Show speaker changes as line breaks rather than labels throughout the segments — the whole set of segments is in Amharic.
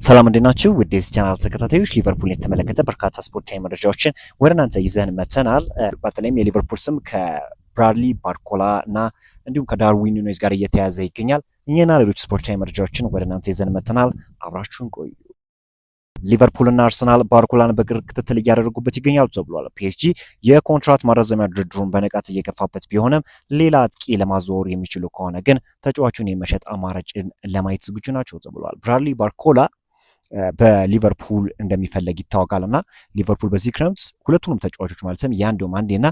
ሰላም እንዴናችሁ ውዴስ ቻናል ተከታታዮች ሊቨርፑልን የተመለከተ በርካታ ስፖርታዊ መረጃዎችን ወደ እናንተ ይዘን መተናል። በተለይም የሊቨርፑል ስም ከብራድሊ ባርኮላ እና እንዲሁም ከዳርዊን ኑኔዝ ጋር እየተያዘ ይገኛል። እኛና ሌሎች ስፖርታዊ መረጃዎችን ወደ እናንተ ይዘን መተናል። አብራችሁን ቆዩ። ሊቨርፑል እና አርሰናል ባርኮላን በቅርብ ክትትል እያደረጉበት ይገኛሉ ተብሏል። ፒኤስጂ የኮንትራት ማራዘሚያ ድርድሩን በንቃት እየገፋበት ቢሆንም ሌላ አጥቂ ለማዘዋወር የሚችሉ ከሆነ ግን ተጫዋቹን የመሸጥ አማራጭን ለማየት ዝግጁ ናቸው ተብሏል። ብራድሊ ባርኮላ በሊቨርፑል እንደሚፈለግ ይታወቃልና ሊቨርፑል በዚህ ክረምት ሁለቱንም ተጫዋቾች ማለትም ያንዶ ማንዴና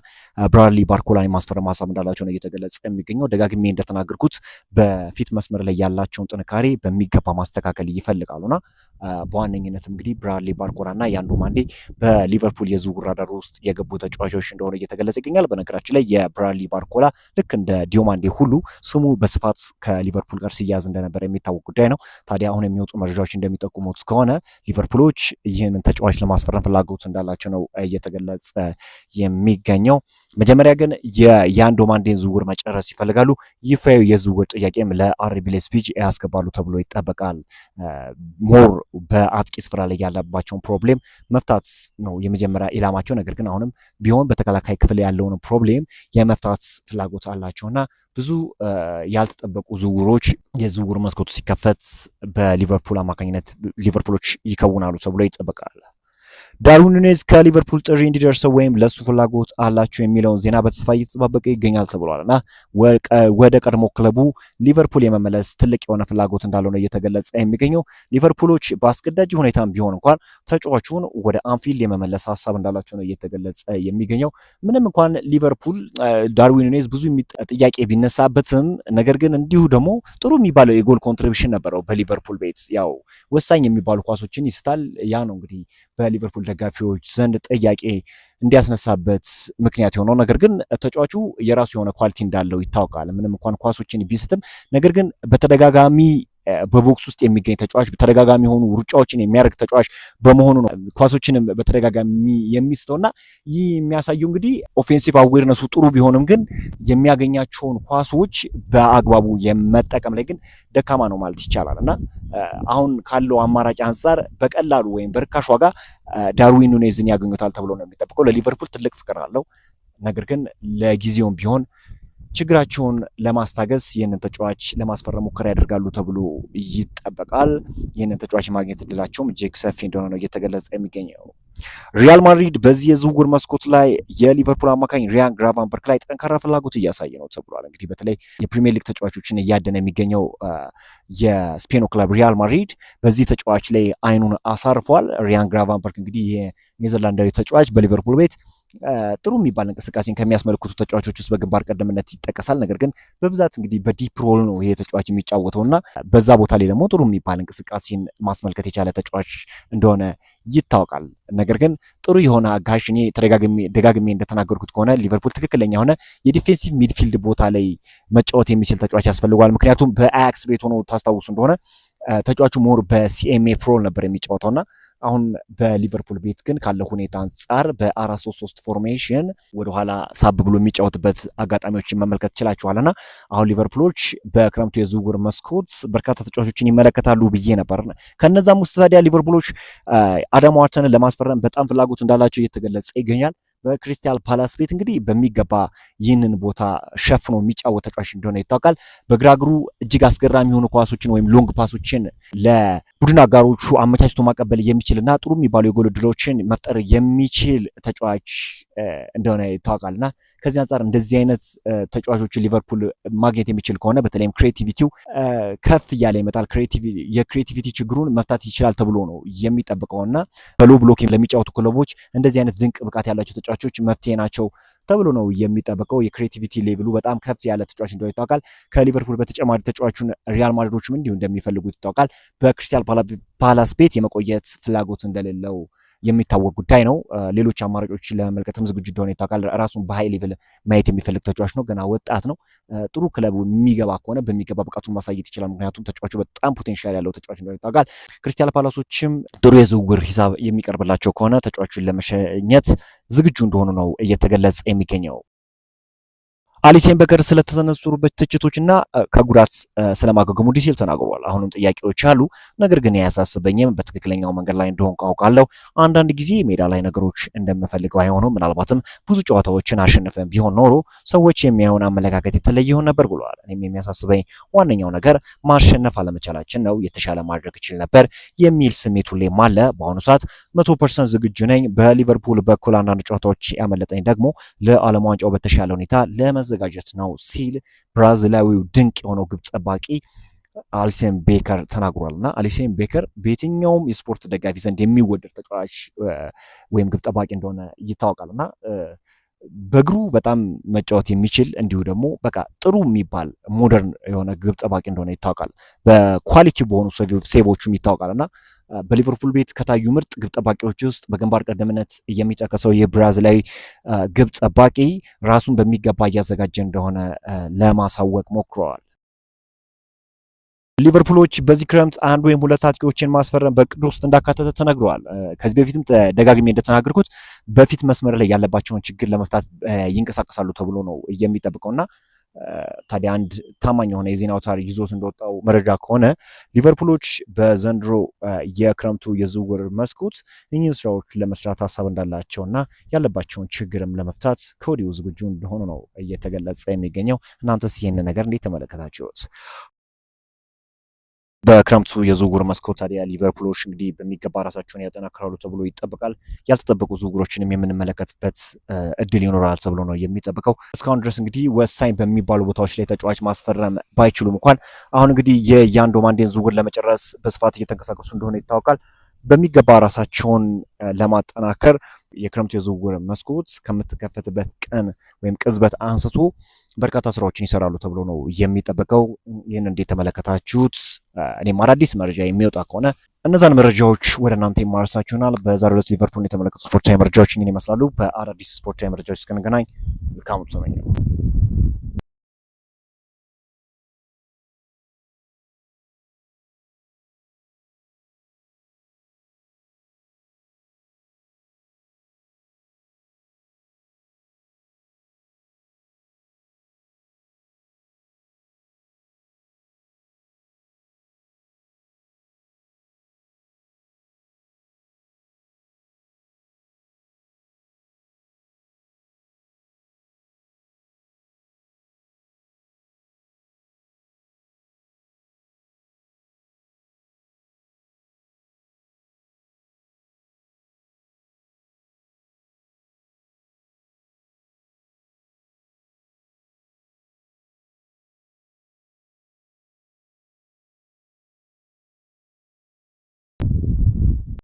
ብራድሊ ባርኮላን የማስፈረም ሀሳብ እንዳላቸው ነው እየተገለጸ የሚገኘው። ደጋግሜ እንደተናገርኩት በፊት መስመር ላይ ያላቸውን ጥንካሬ በሚገባ ማስተካከል ይፈልጋሉና በዋነኝነት እንግዲህ ብራድሊ ባርኮላና ያንዶ ማንዴ በሊቨርፑል የዝውውር ራዳር ውስጥ የገቡ ተጫዋቾች እንደሆነ እየተገለጸ ይገኛል። በነገራችን ላይ የብራድሊ ባርኮላ ልክ እንደ ዲዮማንዴ ሁሉ ስሙ በስፋት ከሊቨርፑል ጋር ሲያያዝ እንደነበረ የሚታወቅ ጉዳይ ነው። ታዲያ አሁን የሚወጡ መረጃዎች እንደሚጠቁሙት ከሆነ ሊቨርፑሎች ይህንን ተጫዋች ለማስፈረም ፍላጎት እንዳላቸው ነው እየተገለጸ የሚገኘው። መጀመሪያ ግን የያንዶ ማንዴን ዝውውር መጨረስ ይፈልጋሉ። ይፋዊ የዝውውር ጥያቄም ለአርቢ ላይፕዚግ ያስገባሉ ተብሎ ይጠበቃል። ሞር በአጥቂ ስፍራ ላይ ያለባቸውን ፕሮብሌም መፍታት ነው የመጀመሪያ ኢላማቸው። ነገር ግን አሁንም ቢሆን በተከላካይ ክፍል ያለውን ፕሮብሌም የመፍታት ፍላጎት አላቸውና ብዙ ያልተጠበቁ ዝውውሮች የዝውውር መስኮቱ ሲከፈት በሊቨርፑል አማካኝነት ሊቨርፑሎች ይከውናሉ ተብሎ ይጠበቃል። ዳርዊን ኑኔዝ ከሊቨርፑል ጥሪ እንዲደርሰው ወይም ለሱ ፍላጎት አላቸው የሚለውን ዜና በተስፋ እየተጠባበቀ ይገኛል ተብሏልና ወደ ቀድሞ ክለቡ ሊቨርፑል የመመለስ ትልቅ የሆነ ፍላጎት እንዳለው ነው እየተገለጸ የሚገኘው። ሊቨርፑሎች በአስገዳጅ ሁኔታም ቢሆን እንኳን ተጫዋቹን ወደ አንፊልድ የመመለስ ሀሳብ እንዳላቸው ነው እየተገለጸ የሚገኘው። ምንም እንኳን ሊቨርፑል ዳርዊን ኑኔዝ ብዙ ጥያቄ ቢነሳበትም ነገር ግን እንዲሁ ደግሞ ጥሩ የሚባለው የጎል ኮንትሪቢሽን ነበረው በሊቨርፑል ቤት። ያው ወሳኝ የሚባሉ ኳሶችን ይስታል። ያ ነው እንግዲህ በሊቨርፑል ደጋፊዎች ዘንድ ጥያቄ እንዲያስነሳበት ምክንያት የሆነው። ነገር ግን ተጫዋቹ የራሱ የሆነ ኳሊቲ እንዳለው ይታወቃል። ምንም እንኳን ኳሶችን ቢስትም ነገር ግን በተደጋጋሚ በቦክስ ውስጥ የሚገኝ ተጫዋች በተደጋጋሚ የሆኑ ሩጫዎችን የሚያደርግ ተጫዋች በመሆኑ ነው ኳሶችንም በተደጋጋሚ የሚስተውና ይህ የሚያሳየው እንግዲህ ኦፌንሲቭ አዌርነሱ ጥሩ ቢሆንም ግን የሚያገኛቸውን ኳሶች በአግባቡ የመጠቀም ላይ ግን ደካማ ነው ማለት ይቻላል። እና አሁን ካለው አማራጭ አንጻር በቀላሉ ወይም በርካሽ ዋጋ ዳርዊን ኑኔዝን ያገኙታል ተብሎ ነው የሚጠብቀው። ለሊቨርፑል ትልቅ ፍቅር አለው። ነገር ግን ለጊዜውም ቢሆን ችግራቸውን ለማስታገስ ይህንን ተጫዋች ለማስፈረም ሙከራ ያደርጋሉ ተብሎ ይጠበቃል። ይህንን ተጫዋች ማግኘት እድላቸውም እጅግ ሰፊ እንደሆነ ነው እየተገለጸ የሚገኘው። ሪያል ማድሪድ በዚህ የዝውውር መስኮት ላይ የሊቨርፑል አማካኝ ሪያን ግራቨንበርክ ላይ ጠንካራ ፍላጎት እያሳየ ነው ተብሏል። እንግዲህ በተለይ የፕሪሚየር ሊግ ተጫዋቾችን እያደነ የሚገኘው የስፔኑ ክለብ ሪያል ማድሪድ በዚህ ተጫዋች ላይ አይኑን አሳርፏል። ሪያን ግራቨንበርክ እንግዲህ የኔዘርላንዳዊ ተጫዋች በሊቨርፑል ቤት ጥሩ የሚባል እንቅስቃሴን ከሚያስመለክቱ ተጫዋቾች ውስጥ በግንባር ቀደምነት ይጠቀሳል። ነገር ግን በብዛት እንግዲህ በዲፕ ሮል ነው ይሄ ተጫዋች የሚጫወተውና በዛ ቦታ ላይ ደግሞ ጥሩ የሚባል እንቅስቃሴን ማስመልከት የቻለ ተጫዋች እንደሆነ ይታወቃል። ነገር ግን ጥሩ የሆነ አጋዥ እኔ ደጋግሜ እንደተናገርኩት ከሆነ ሊቨርፑል ትክክለኛ የሆነ የዲፌንሲቭ ሚድፊልድ ቦታ ላይ መጫወት የሚችል ተጫዋች ያስፈልገዋል። ምክንያቱም በአያክስ ቤት ሆኖ ታስታውሱ እንደሆነ ተጫዋቹ ሞር በሲኤምኤፍ ሮል ነበር የሚጫወተውና አሁን በሊቨርፑል ቤት ግን ካለው ሁኔታ አንጻር በ4-3-3 ፎርሜሽን ወደኋላ ሳብ ብሎ የሚጫወትበት አጋጣሚዎችን መመልከት ችላችኋልና አሁን ሊቨርፑሎች በክረምቱ የዝውውር መስኮት በርካታ ተጫዋቾችን ይመለከታሉ ብዬ ነበር። ከነዛም ውስጥ ታዲያ ሊቨርፑሎች አዳም ዋርተንን ለማስፈረም በጣም ፍላጎት እንዳላቸው እየተገለጸ ይገኛል። በክሪስታል ፓላስ ቤት እንግዲህ በሚገባ ይህንን ቦታ ሸፍኖ የሚጫወት ተጫዋች እንደሆነ ይታወቃል። በግራ እግሩ እጅግ አስገራሚ የሆኑ ኳሶችን ወይም ሎንግ ፓሶችን ለቡድን አጋሮቹ አመቻችቶ ማቀበል የሚችልና ጥሩ የሚባሉ የጎል ዕድሎችን መፍጠር የሚችል ተጫዋች እንደሆነ ይታወቃልና ከዚህ አንጻር እንደዚህ አይነት ተጫዋቾችን ሊቨርፑል ማግኘት የሚችል ከሆነ በተለይም ክሬቲቪቲው ከፍ እያለ ይመጣል። የክሬቲቪቲ ችግሩን መፍታት ይችላል ተብሎ ነው የሚጠብቀውና በሎ ብሎክ ለሚጫወቱ ክለቦች እንደዚህ አይነት ድንቅ ብቃት ያላቸው ተጫዋቾች መፍትሄ ናቸው ተብሎ ነው የሚጠበቀው። የክሬቲቪቲ ሌቭሉ በጣም ከፍ ያለ ተጫዋች እንደሆነ ይታወቃል። ከሊቨርፑል በተጨማሪ ተጫዋቹን ሪያል ማድሪዶችም እንዲሁ እንደሚፈልጉት ይታወቃል። በክሪስታል ፓላስ ቤት የመቆየት ፍላጎት እንደሌለው የሚታወቅ ጉዳይ ነው። ሌሎች አማራጮችን ለመመልከትም ዝግጁ እንደሆነ ይታወቃል። ራሱን በሃይ ሌቭል ማየት የሚፈልግ ተጫዋች ነው። ገና ወጣት ነው። ጥሩ ክለቡ የሚገባ ከሆነ በሚገባ ብቃቱን ማሳየት ይችላል። ምክንያቱም ተጫዋቹ በጣም ፖቴንሻል ያለው ተጫዋች እንደሆነ ይታወቃል። ክሪስታል ፓላሶችም ጥሩ የዝውውር ሂሳብ የሚቀርብላቸው ከሆነ ተጫዋቹን ለመሸኘት ዝግጁ እንደሆኑ ነው እየተገለጸ የሚገኘው። አሊሰን ቤከር ስለተሰነዘሩበት ትችቶችና ከጉዳት ስለማገገሙ እንዲህ ሲል ተናግሯል። አሁንም ጥያቄዎች አሉ፣ ነገር ግን ያሳስበኝም በትክክለኛው መንገድ ላይ እንደሆንኩ አውቃለሁ። አንዳንድ ጊዜ ሜዳ ላይ ነገሮች እንደምፈልገው አይሆኑም። ምናልባትም ብዙ ጨዋታዎችን አሸንፈን ቢሆን ኖሮ ሰዎች የሚያዩን አመለካከት የተለየ ይሆን ነበር ብለዋል። እኔም የሚያሳስበኝ ዋነኛው ነገር ማሸነፍ አለመቻላችን ነው። የተሻለ ማድረግ እችል ነበር የሚል ስሜት ሁሌም አለ። በአሁኑ ሰዓት 100% ዝግጁ ነኝ። በሊቨርፑል በኩል አንዳንድ ጨዋታዎች ያመለጠኝ ደግሞ ለዓለም ዋንጫው በተሻለ ሁኔታ ለመዘጋጀት ነው ሲል ብራዚላዊው ድንቅ የሆነው ግብ ጠባቂ አሊሰን ቤከር ተናግሯል። እና አሊሰን ቤከር በየትኛውም የስፖርት ደጋፊ ዘንድ የሚወደድ ተጫዋች ወይም ግብ ጠባቂ እንደሆነ ይታወቃል እና በእግሩ በጣም መጫወት የሚችል እንዲሁ ደግሞ በቃ ጥሩ የሚባል ሞደርን የሆነ ግብ ጠባቂ እንደሆነ ይታወቃል። በኳሊቲ በሆኑ ሴቮቹም ይታወቃል እና በሊቨርፑል ቤት ከታዩ ምርጥ ግብ ጠባቂዎች ውስጥ በግንባር ቀደምነት የሚጠቀሰው የብራዚላዊ ግብ ጠባቂ ራሱን በሚገባ እያዘጋጀ እንደሆነ ለማሳወቅ ሞክረዋል። ሊቨርፑሎች በዚህ ክረምት አንድ ወይም ሁለት አጥቂዎችን ማስፈረም በቅድ ውስጥ እንዳካተተ ተነግረዋል። ከዚህ በፊትም ደጋግሜ እንደተናገርኩት በፊት መስመር ላይ ያለባቸውን ችግር ለመፍታት ይንቀሳቀሳሉ ተብሎ ነው የሚጠብቀውና ታዲያ አንድ ታማኝ የሆነ የዜና አውታር ይዞት እንደወጣው መረጃ ከሆነ ሊቨርፑሎች በዘንድሮ የክረምቱ የዝውውር መስኮት እኚህን ስራዎች ለመስራት ሀሳብ እንዳላቸውና ያለባቸውን ችግርም ለመፍታት ከወዲሁ ዝግጁ እንደሆኑ ነው እየተገለጸ የሚገኘው። እናንተስ ይህንን ነገር እንዴት ተመለከታችሁት? በክረምቱ የዝውውር መስኮት ታዲያ ሊቨርፑሎች እንግዲህ በሚገባ ራሳቸውን ያጠናክራሉ ተብሎ ይጠበቃል። ያልተጠበቁ ዝውውሮችንም የምንመለከትበት እድል ይኖራል ተብሎ ነው የሚጠበቀው። እስካሁን ድረስ እንግዲህ ወሳኝ በሚባሉ ቦታዎች ላይ ተጫዋች ማስፈረም ባይችሉም እንኳን አሁን እንግዲህ የያንዶ ማንዴን ዝውውር ለመጨረስ በስፋት እየተንቀሳቀሱ እንደሆነ ይታወቃል። በሚገባ ራሳቸውን ለማጠናከር የክረምቱ የዝውውር መስኮት ከምትከፈትበት ቀን ወይም ቅጽበት አንስቶ በርካታ ስራዎችን ይሰራሉ ተብሎ ነው የሚጠበቀው። ይህን እንዴት ተመለከታችሁት? እኔም አዳዲስ መረጃ የሚወጣ ከሆነ እነዛን መረጃዎች ወደ እናንተ የማረሳችሁ ይሆናል። በዛሬው ዕለት ሊቨርፑልን የተመለከቱ ስፖርታዊ መረጃዎች ይህን ይመስላሉ። በአዳዲስ ስፖርታዊ መረጃዎች እስክንገናኝ መልካም ተመኘው።